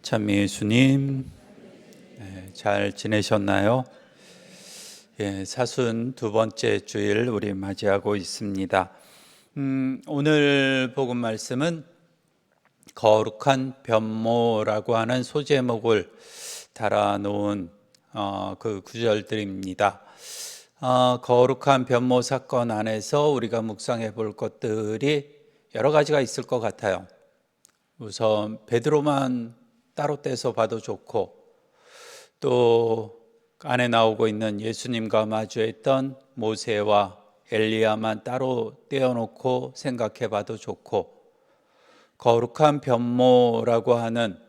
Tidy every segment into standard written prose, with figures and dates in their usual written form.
참 예수님, 잘 지내셨나요? 사순 두 번째 주일 우리 맞이하고 있습니다. 오늘 복음 말씀은 거룩한 변모라고 하는 소제목을 달아놓은 그 구절들입니다. 거룩한 변모 사건 안에서 우리가 묵상해 볼 것들이 여러 가지가 있을 것 같아요. 우선 베드로만 따로 떼서 봐도 좋고, 또 안에 나오고 있는 예수님과 마주했던 모세와 엘리야만 따로 떼어놓고 생각해 봐도 좋고, 거룩한 변모라고 하는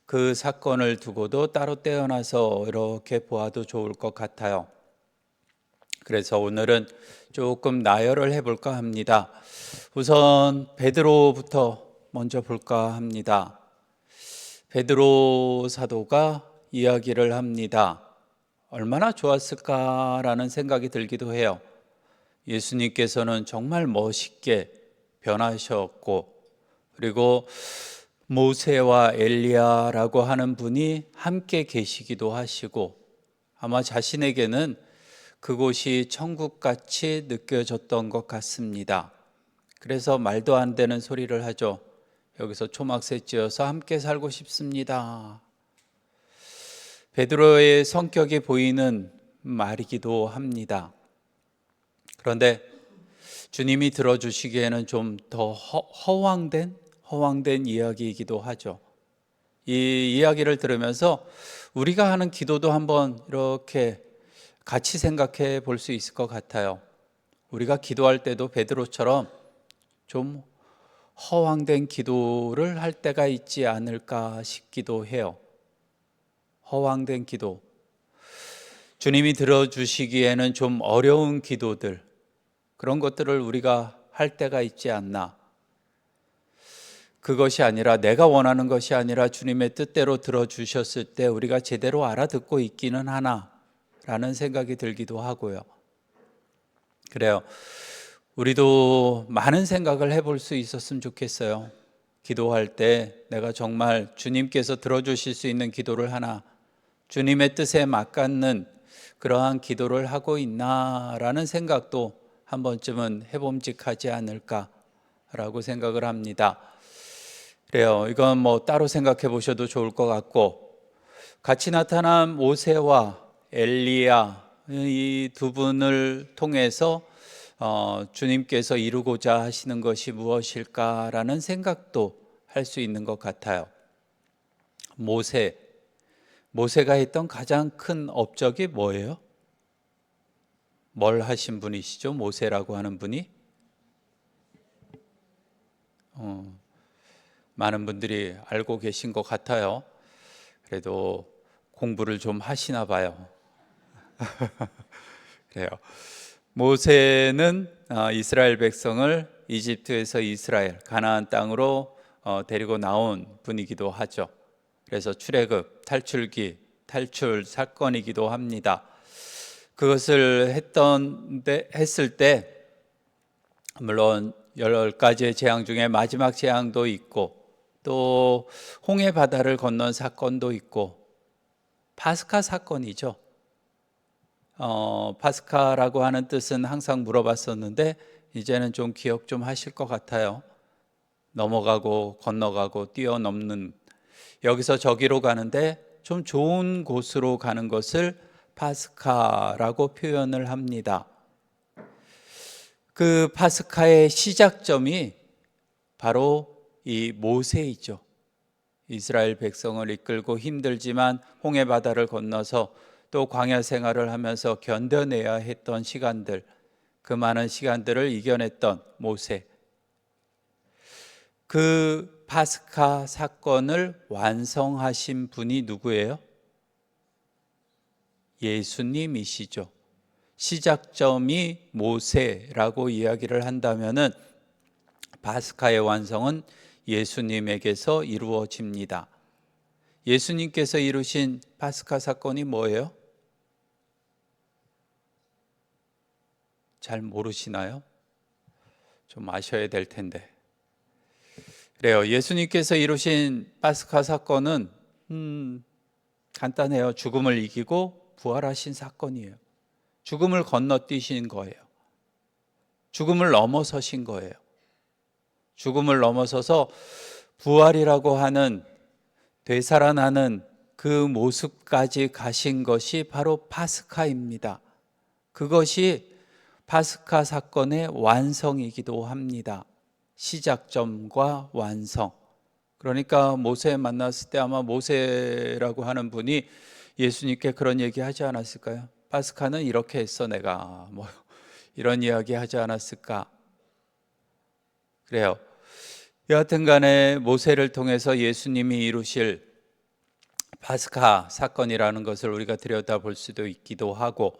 그 사건을 두고도 따로 떼어놔서 이렇게 보아도 좋을 것 같아요. 그래서 오늘은 조금 나열을 해볼까 합니다. 우선 베드로부터 먼저 볼까 합니다. 베드로 사도가 이야기를 합니다. 얼마나 좋았을까라는 생각이 들기도 해요. 예수님께서는 정말 멋있게 변하셨고, 그리고 모세와 엘리야라고 하는 분이 함께 계시기도 하시고, 아마 자신에게는 그곳이 천국같이 느껴졌던 것 같습니다. 그래서 말도 안 되는 소리를 하죠. 여기서 초막새 지어서 함께 살고 싶습니다. 베드로의 성격이 보이는 말이기도 합니다. 그런데 주님이 들어주시기에는 좀 더 허황된 이야기이기도 하죠. 이 이야기를 들으면서 우리가 하는 기도도 한번 이렇게 같이 생각해 볼 수 있을 것 같아요. 우리가 기도할 때도 베드로처럼 좀 허황된 기도를 할 때가 있지 않을까 싶기도 해요. 허황된 기도, 주님이 들어주시기에는 좀 어려운 기도들, 그런 것들을 우리가 할 때가 있지 않나. 그것이 아니라, 내가 원하는 것이 아니라 주님의 뜻대로 들어주셨을 때 우리가 제대로 알아듣고 있기는 하나 라는 생각이 들기도 하고요. 그래요. 우리도 많은 생각을 해볼 수 있었으면 좋겠어요. 기도할 때 내가 정말 주님께서 들어주실 수 있는 기도를 하나, 주님의 뜻에 맞닿는 그러한 기도를 하고 있나라는 생각도 한 번쯤은 해봄직하지 않을까라고 생각을 합니다. 그래요. 이건 뭐 따로 생각해 보셔도 좋을 것 같고, 같이 나타난 모세와 엘리야, 이 두 분을 통해서 주님께서 이루고자 하시는 것이 무엇일까라는 생각도 할 수 있는 것 같아요. 모세가 했던 가장 큰 업적이 뭐예요? 뭘 하신 분이시죠? 모세라고 하는 분이? 많은 분들이 알고 계신 것 같아요. 그래도 공부를 좀 하시나 봐요. 그래요. 모세는 이스라엘 백성을 이집트에서 이스라엘, 가나안 땅으로 데리고 나온 분이기도 하죠. 그래서 출애굽, 탈출 사건이기도 합니다. 그것을 했을 때 물론 10가지의 재앙 중에 마지막 재앙도 있고, 또 홍해 바다를 건넌 사건도 있고, 파스카 사건이죠. 파스카라고 하는 뜻은 항상 물어봤었는데 이제는 좀 기억 좀 하실 것 같아요. 넘어가고 건너가고 뛰어넘는, 여기서 저기로 가는데 좀 좋은 곳으로 가는 것을 파스카라고 표현을 합니다. 그 파스카의 시작점이 바로 이 모세이죠. 이스라엘 백성을 이끌고 힘들지만 홍해 바다를 건너서 또 광야 생활을 하면서 견뎌내야 했던 시간들, 그 많은 시간들을 이겨냈던 모세. 그 파스카 사건을 완성하신 분이 누구예요? 예수님이시죠. 시작점이 모세라고 이야기를 한다면은 파스카의 완성은 예수님에게서 이루어집니다. 예수님께서 이루신 파스카 사건이 뭐예요? 잘 모르시나요? 좀 아셔야 될 텐데. 그래요. 예수님께서 이루신 파스카 사건은 간단해요. 죽음을 이기고 부활하신 사건이에요. 죽음을 건너뛰신 거예요. 죽음을 넘어서신 거예요. 죽음을 넘어서서 부활이라고 하는 되살아나는 그 모습까지 가신 것이 바로 파스카입니다. 그것이 파스카 사건의 완성이기도 합니다. 시작점과 완성. 그러니까 모세 만났을 때 아마 모세라고 하는 분이 예수님께 그런 얘기 하지 않았을까요? 파스카는 이렇게 했어 내가 이런 이야기 하지 않았을까? 그래요. 여하튼 간에 모세를 통해서 예수님이 이루실 파스카 사건이라는 것을 우리가 들여다볼 수도 있기도 하고,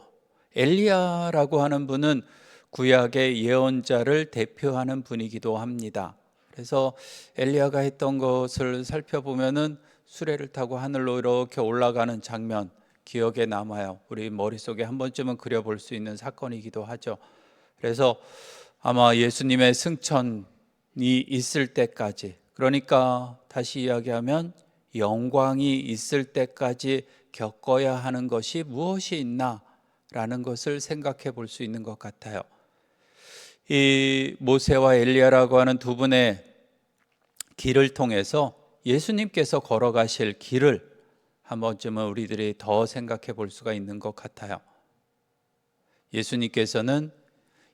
엘리야라고 하는 분은 구약의 예언자를 대표하는 분이기도 합니다. 그래서 엘리야가 했던 것을 살펴보면은 수레를 타고 하늘로 이렇게 올라가는 장면 기억에 남아요. 우리 머릿속에 한 번쯤은 그려볼 수 있는 사건이기도 하죠. 그래서 아마 예수님의 승천이 있을 때까지, 그러니까 다시 이야기하면 영광이 있을 때까지 겪어야 하는 것이 무엇이 있나 라는 것을 생각해 볼 수 있는 것 같아요. 이 모세와 엘리야라고 하는 두 분의 길을 통해서 예수님께서 걸어가실 길을 한 번쯤은 우리들이 더 생각해 볼 수가 있는 것 같아요. 예수님께서는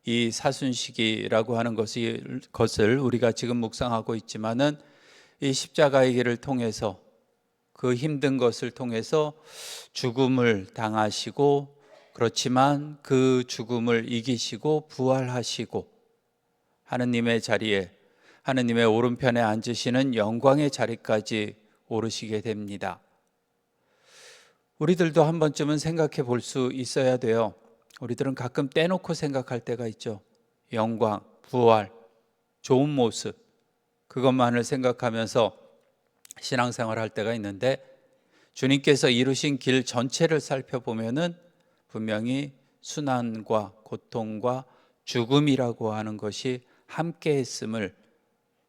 이 사순시기라고 하는 것을 우리가 지금 묵상하고 있지만은 이 십자가의 길을 통해서, 그 힘든 것을 통해서 죽음을 당하시고, 그렇지만 그 죽음을 이기시고 부활하시고 하느님의 자리에, 하느님의 오른편에 앉으시는 영광의 자리까지 오르시게 됩니다. 우리들도 한 번쯤은 생각해 볼 수 있어야 돼요. 우리들은 가끔 떼놓고 생각할 때가 있죠. 영광, 부활, 좋은 모습, 그것만을 생각하면서 신앙생활 할 때가 있는데, 주님께서 이루신 길 전체를 살펴보면은 분명히 순환과 고통과 죽음이라고 하는 것이 함께 했음을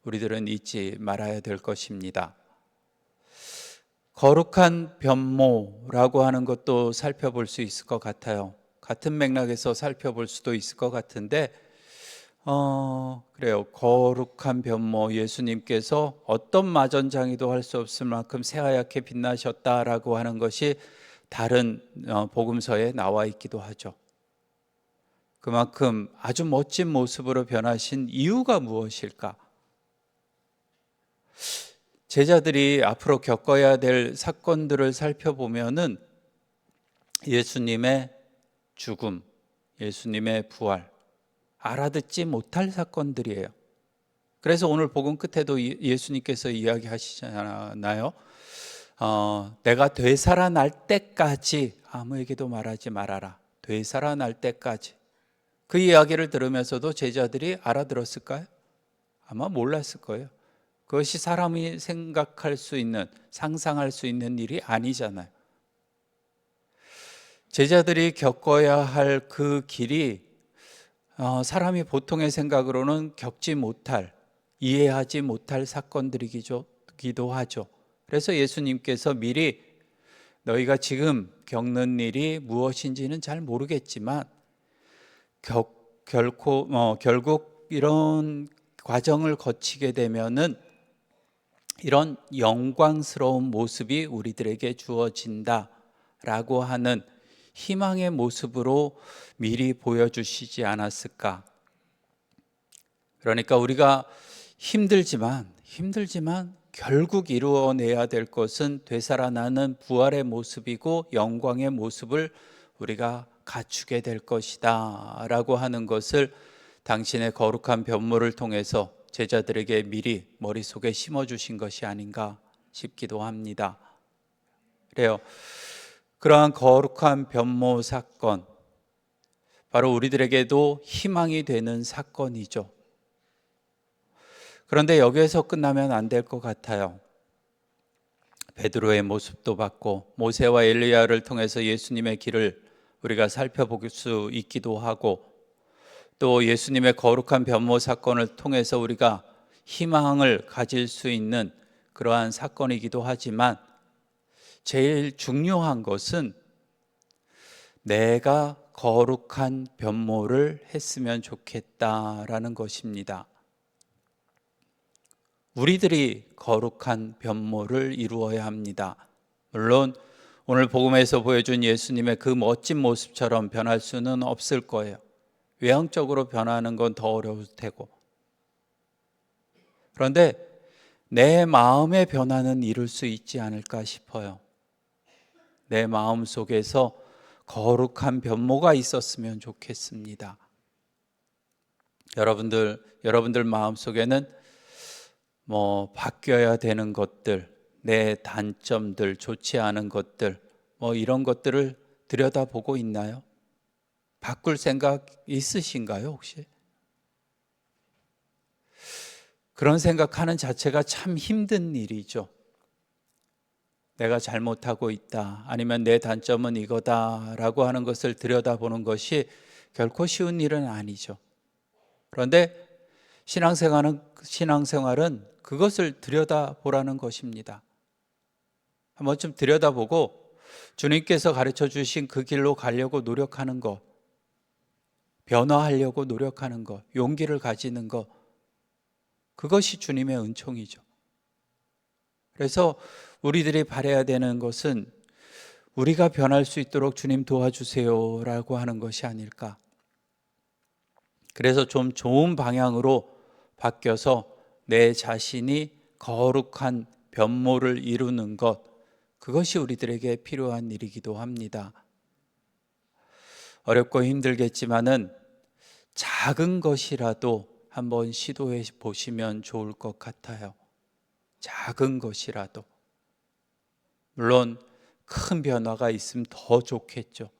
우리들은 잊지 말아야 될 것입니다. 거룩한 변모라고 하는 것도 살펴볼 수 있을 것 같아요. 같은 맥락에서 살펴볼 수도 있을 것 같은데, 그래요. 거룩한 변모, 예수님께서 어떤 마전장이도 할 수 없을 만큼 새하얗게 빛나셨다라고 하는 것이 다른 복음서에 나와 있기도 하죠. 그만큼 아주 멋진 모습으로 변하신 이유가 무엇일까? 제자들이 앞으로 겪어야 될 사건들을 살펴보면은 예수님의 죽음, 예수님의 부활, 알아듣지 못할 사건들이에요. 그래서 오늘 복음 끝에도 예수님께서 이야기하시잖아요. 내가 되살아날 때까지 아무에게도 말하지 말아라. 되살아날 때까지. 그 이야기를 들으면서도 제자들이 알아들었을까요? 아마 몰랐을 거예요. 그것이 사람이 생각할 수 있는, 상상할 수 있는 일이 아니잖아요. 제자들이 겪어야 할 그 길이 사람이 보통의 생각으로는 겪지 못할, 이해하지 못할 사건들이기도 하죠. 그래서 예수님께서 미리 너희가 지금 겪는 일이 무엇인지는 잘 모르겠지만 결국 이런 과정을 거치게 되면은 이런 영광스러운 모습이 우리들에게 주어진다라고 하는 희망의 모습으로 미리 보여주시지 않았을까. 그러니까 우리가 힘들지만 결국 이루어내야 될 것은 되살아나는 부활의 모습이고 영광의 모습을 우리가 갖추게 될 것이다 라고 하는 것을 당신의 거룩한 변모를 통해서 제자들에게 미리 머릿속에 심어주신 것이 아닌가 싶기도 합니다. 그래요. 그러한 거룩한 변모 사건, 바로 우리들에게도 희망이 되는 사건이죠. 그런데 여기에서 끝나면 안 될 것 같아요. 베드로의 모습도 봤고 모세와 엘리야를 통해서 예수님의 길을 우리가 살펴볼 수 있기도 하고, 또 예수님의 거룩한 변모 사건을 통해서 우리가 희망을 가질 수 있는 그러한 사건이기도 하지만, 제일 중요한 것은 내가 거룩한 변모를 했으면 좋겠다라는 것입니다. 우리들이 거룩한 변모를 이루어야 합니다. 물론 오늘 복음에서 보여준 예수님의 그 멋진 모습처럼 변할 수는 없을 거예요. 외형적으로 변하는 건 더 어려울 테고. 그런데 내 마음의 변화는 이룰 수 있지 않을까 싶어요. 내 마음 속에서 거룩한 변모가 있었으면 좋겠습니다. 여러분들 마음 속에는 바뀌어야 되는 것들, 내 단점들, 좋지 않은 것들, 이런 것들을 들여다보고 있나요? 바꿀 생각 있으신가요, 혹시? 그런 생각하는 자체가 참 힘든 일이죠. 내가 잘못하고 있다, 아니면 내 단점은 이거다라고 하는 것을 들여다보는 것이 결코 쉬운 일은 아니죠. 그런데 신앙생활은 그것을 들여다보라는 것입니다. 한번 좀 들여다보고 주님께서 가르쳐 주신 그 길로 가려고 노력하는 것, 변화하려고 노력하는 것, 용기를 가지는 것, 그것이 주님의 은총이죠. 그래서 우리들이 바라야 되는 것은 우리가 변할 수 있도록 주님 도와주세요 라고 하는 것이 아닐까. 그래서 좀 좋은 방향으로 바뀌어서 내 자신이 거룩한 변모를 이루는 것, 그것이 우리들에게 필요한 일이기도 합니다. 어렵고 힘들겠지만은 작은 것이라도 한번 시도해 보시면 좋을 것 같아요. 작은 것이라도. 물론 큰 변화가 있으면 더 좋겠죠.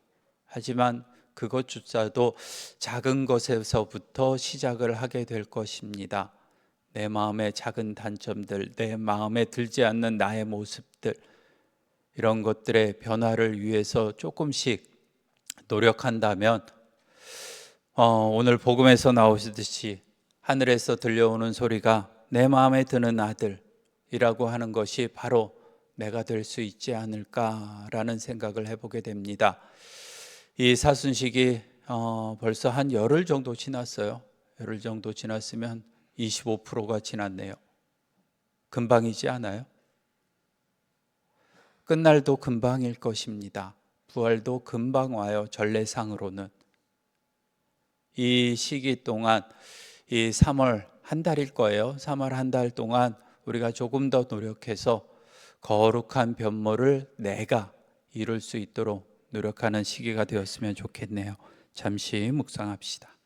하지만 그것조차도 작은 것에서부터 시작을 하게 될 것입니다. 내 마음의 작은 단점들, 내 마음에 들지 않는 나의 모습들, 이런 것들의 변화를 위해서 조금씩 노력한다면 오늘 복음에서 나오시듯이 하늘에서 들려오는 소리가 내 마음에 드는 아들이라고 하는 것이 바로 내가 될 수 있지 않을까라는 생각을 해보게 됩니다. 이 사순식이 벌써 한 열흘 정도 지났어요. 열흘 정도 지났으면 25%가 지났네요. 금방이지 않아요? 끝날도 금방일 것입니다. 부활도 금방 와요. 전례상으로는. 이 시기 동안 이 3월 한 달일 거예요. 3월 한 달 동안 우리가 조금 더 노력해서 거룩한 변모를 내가 이룰 수 있도록 노력하는 시기가 되었으면 좋겠네요. 잠시 묵상합시다.